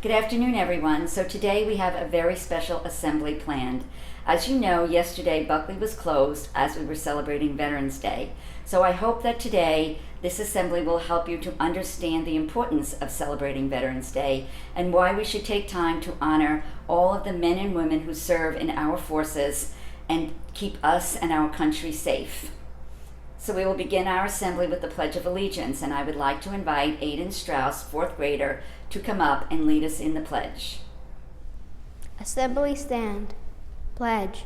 Good afternoon, everyone. So today we have a very special assembly planned. As you know, yesterday Buckley was closed as we were celebrating Veterans Day. So I hope that today this assembly will help you to understand the importance of celebrating Veterans Day and why we should take time to honor all of the men and women who serve in our forces and keep us and our country safe. So we will begin our assembly with the Pledge of Allegiance, and I would like to invite Aiden Strauss, fourth grader, to come up and lead us in the pledge. Assembly stand. Pledge.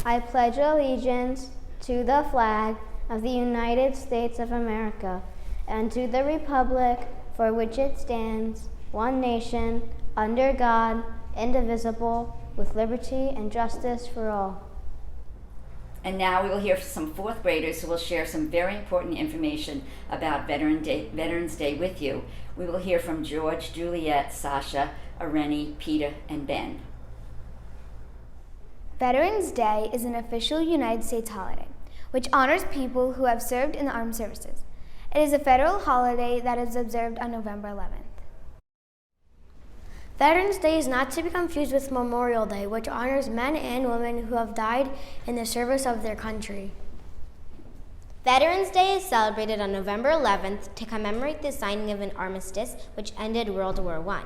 I pledge allegiance to the flag of the United States of America and to the republic for which it stands, one nation, under God, indivisible, with liberty and justice for all. And now we will hear from some fourth graders who will share some very important information about Veterans Day with you. We will hear from George, Juliet, Sasha, Areni, Peter, and Ben. Veterans Day is an official United States holiday, which honors people who have served in the armed services. It is a federal holiday that is observed on November 11th. Veterans Day is not to be confused with Memorial Day, which honors men and women who have died in the service of their country. Veterans Day is celebrated on November 11th to commemorate the signing of an armistice which ended World War I.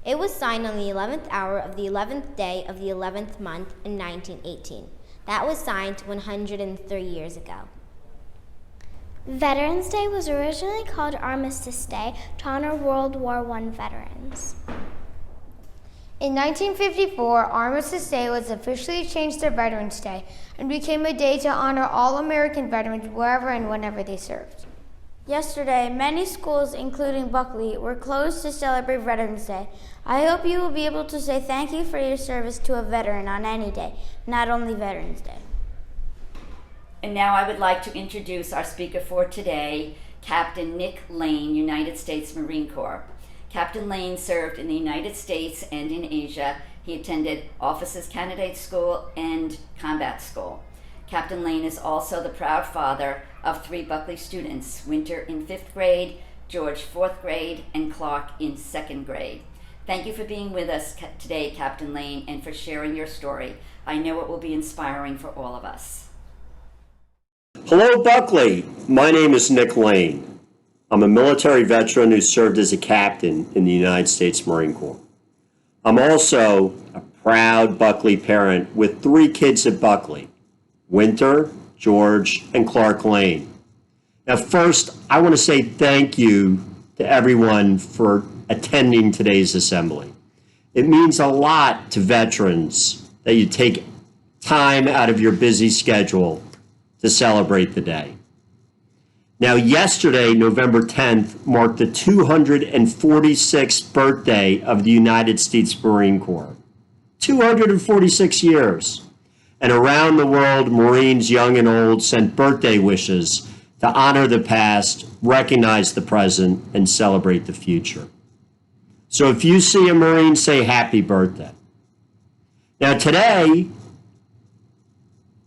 It was signed on the 11th hour of the 11th day of the 11th month in 1918. That was signed 103 years ago. Veterans Day was originally called Armistice Day to honor World War I veterans. In 1954, Armistice Day was officially changed to Veterans Day and became a day to honor all American veterans wherever and whenever they served. Yesterday, many schools, including Buckley, were closed to celebrate Veterans Day. I hope you will be able to say thank you for your service to a veteran on any day, not only Veterans Day. And now I would like to introduce our speaker for today, Captain Nick Lane, United States Marine Corps. Captain Lane served in the United States and in Asia. He attended Officers Candidate School and Combat School. Captain Lane is also the proud father of 3 Buckley students, Winter in 5th grade, George 4th grade, and Clark in 2nd grade. Thank you for being with us today, Captain Lane, and for sharing your story. I know it will be inspiring for all of us. Hello, Buckley. My name is Nick Lane. I'm a military veteran who served as a captain in the United States Marine Corps. I'm also a proud Buckley parent with 3 kids at Buckley, Winter, George, and Clark Lane. Now, first, I want to say thank you to everyone for attending today's assembly. It means a lot to veterans that you take time out of your busy schedule to celebrate the day. Now, yesterday, November 10th, marked the 246th birthday of the United States Marine Corps. 246 years. And around the world, Marines young and old sent birthday wishes to honor the past, recognize the present, and celebrate the future. So if you see a Marine, say happy birthday. Now today,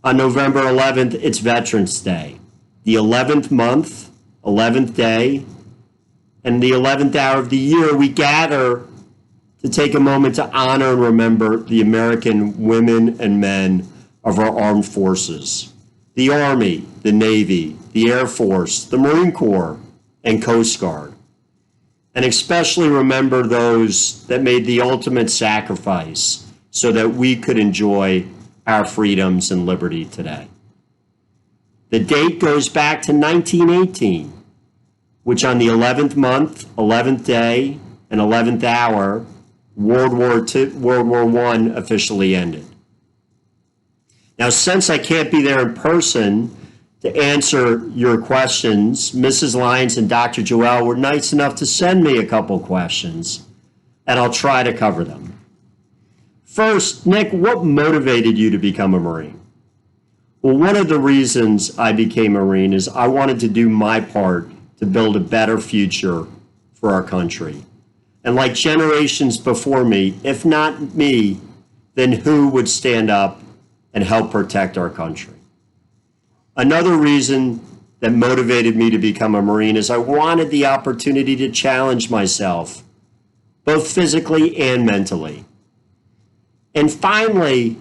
on November 11th, it's Veterans Day. The 11th month, 11th day, and the 11th hour of the year, we gather to take a moment to honor and remember the American women and men of our armed forces, the Army, the Navy, the Air Force, the Marine Corps, and Coast Guard. And especially remember those that made the ultimate sacrifice so that we could enjoy our freedoms and liberty today. The date goes back to 1918, which on the 11th month, 11th day, and 11th hour, World War I officially ended. Now, since I can't be there in person to answer your questions, Mrs. Lyons and Dr. Joel were nice enough to send me a couple questions, and I'll try to cover them. First, Nick, what motivated you to become a Marine? Well, one of the reasons I became a Marine is I wanted to do my part to build a better future for our country. And like generations before me, if not me, then who would stand up and help protect our country? Another reason that motivated me to become a Marine is I wanted the opportunity to challenge myself both physically and mentally. And finally,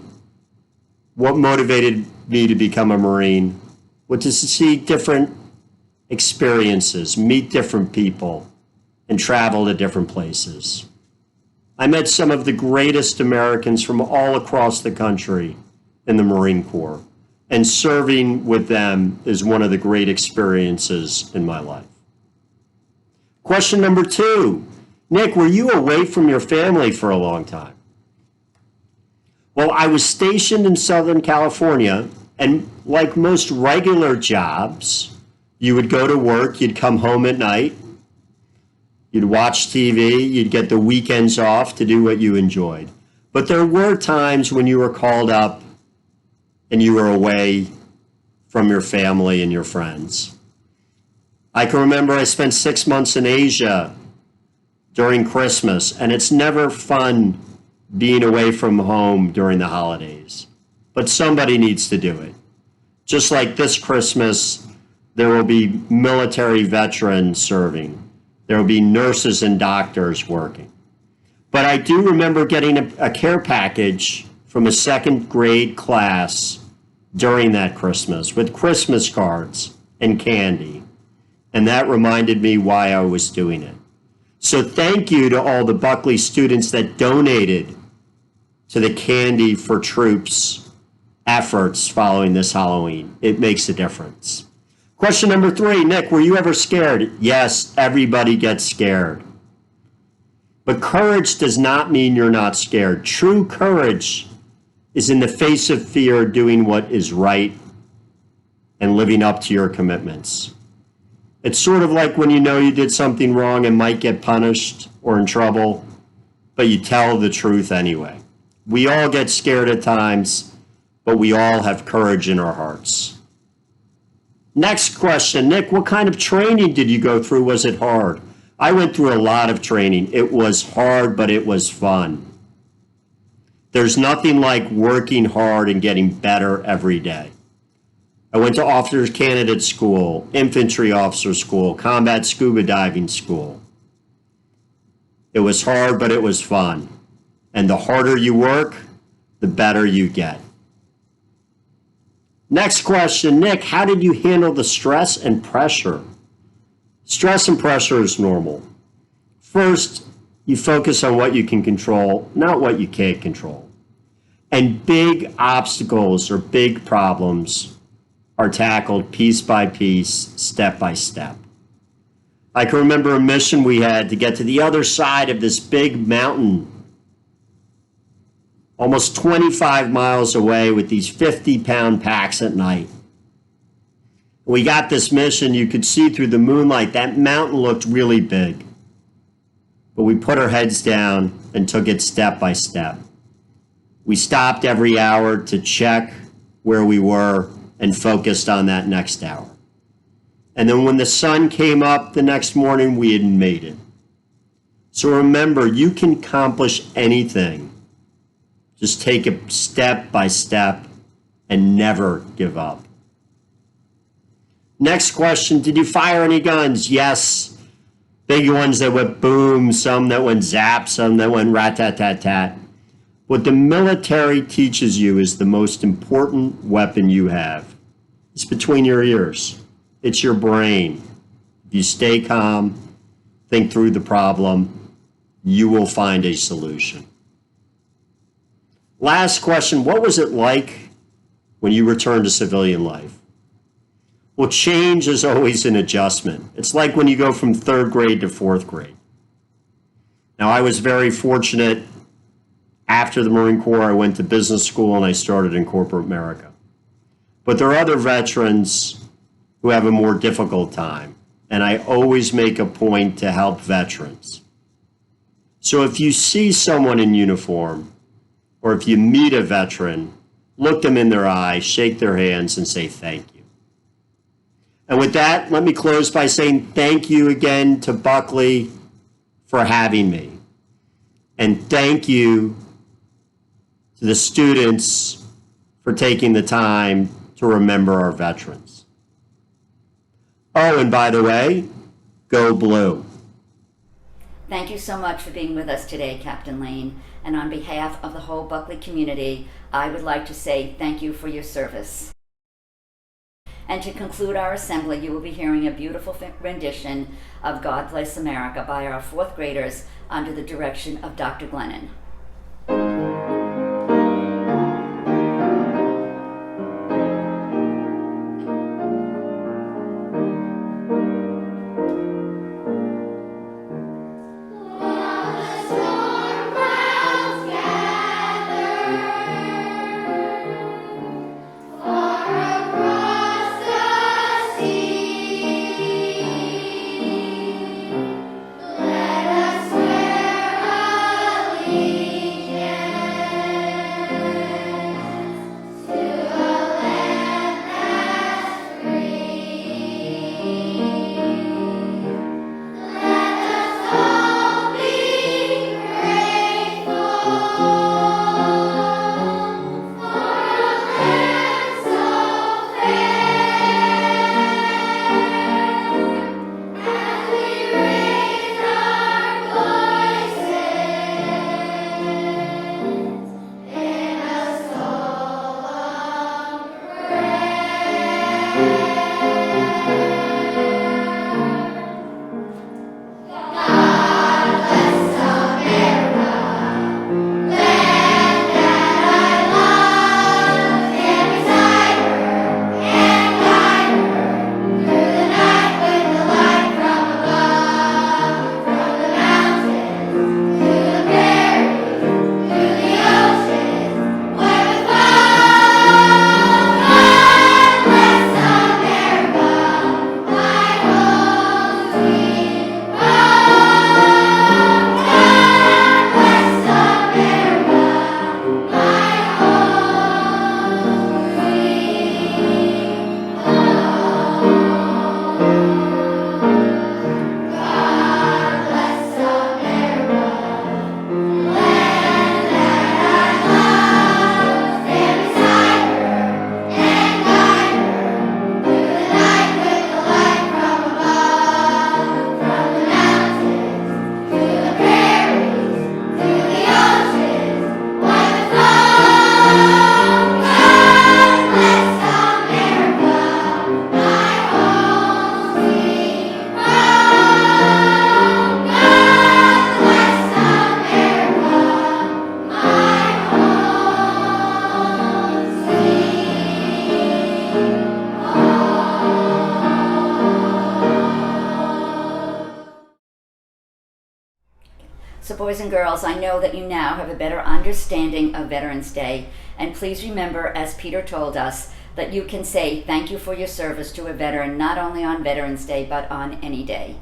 what motivated me to become a Marine was to see different experiences, meet different people, and travel to different places. I met some of the greatest Americans from all across the country in the Marine Corps, and serving with them is one of the great experiences in my life. Question number 2. Nick, were you away from your family for a long time? Well, I was stationed in Southern California, and like most regular jobs, you would go to work, you'd come home at night, you'd watch TV, you'd get the weekends off to do what you enjoyed. But there were times when you were called up and you were away from your family and your friends. I can remember I spent 6 months in Asia during Christmas, and it's never fun being away from home during the holidays. But somebody needs to do it. Just like this Christmas, there will be military veterans serving. There will be nurses and doctors working. But I do remember getting a care package from a second grade class during that Christmas with Christmas cards and candy. And that reminded me why I was doing it. So thank you to all the Buckley students that donated to the Candy for Troops efforts following this Halloween. It makes a difference. Question number 3, Nick, were you ever scared? Yes, everybody gets scared. But courage does not mean you're not scared. True courage is in the face of fear doing what is right and living up to your commitments. It's sort of like when you know you did something wrong and might get punished or in trouble, but you tell the truth anyway. We all get scared at times, but we all have courage in our hearts. Next question, Nick, what kind of training did you go through? Was it hard? I went through a lot of training. It was hard, but it was fun. There's nothing like working hard and getting better every day. I went to Officers Candidate School, Infantry Officer School, Combat Scuba Diving School. It was hard, but it was fun. And the harder you work, the better you get. Next question, Nick, how did you handle the stress and pressure? Stress and pressure is normal. First, you focus on what you can control, not what you can't control. And big obstacles or big problems are tackled piece by piece, step by step. I can remember a mission we had to get to the other side of this big mountain, almost 25 miles away with these 50-pound packs at night. We got this mission, you could see through the moonlight, that mountain looked really big. But we put our heads down and took it step by step. We stopped every hour to check where we were and focused on that next hour. And then when the sun came up the next morning, we had made it. So remember, you can accomplish anything. Just take it step by step and never give up. Next question, did you fire any guns? Yes. Big ones that went boom, some that went zap, some that went rat-tat-tat-tat. What the military teaches you is the most important weapon you have. It's between your ears. It's your brain. If you stay calm, think through the problem, you will find a solution. Last question, what was it like when you returned to civilian life? Well, change is always an adjustment. It's like when you go from 3rd grade to 4th grade. Now, I was very fortunate. After the Marine Corps, I went to business school and I started in corporate America. But there are other veterans who have a more difficult time, and I always make a point to help veterans. So if you see someone in uniform, or if you meet a veteran, look them in their eye, shake their hands, and say thank you. And with that, let me close by saying thank you again to Buckley for having me. And thank you to the students for taking the time to remember our veterans. Oh, and by the way, go blue. Thank you so much for being with us today, Captain Lane. And on behalf of the whole Buckley community, I would like to say thank you for your service. And to conclude our assembly, you will be hearing a beautiful rendition of God Bless America by our fourth graders under the direction of Dr. Glennon. So boys and girls, I know that you now have a better understanding of Veterans Day, and please remember, as Peter told us, that you can say thank you for your service to a veteran not only on Veterans Day, but on any day.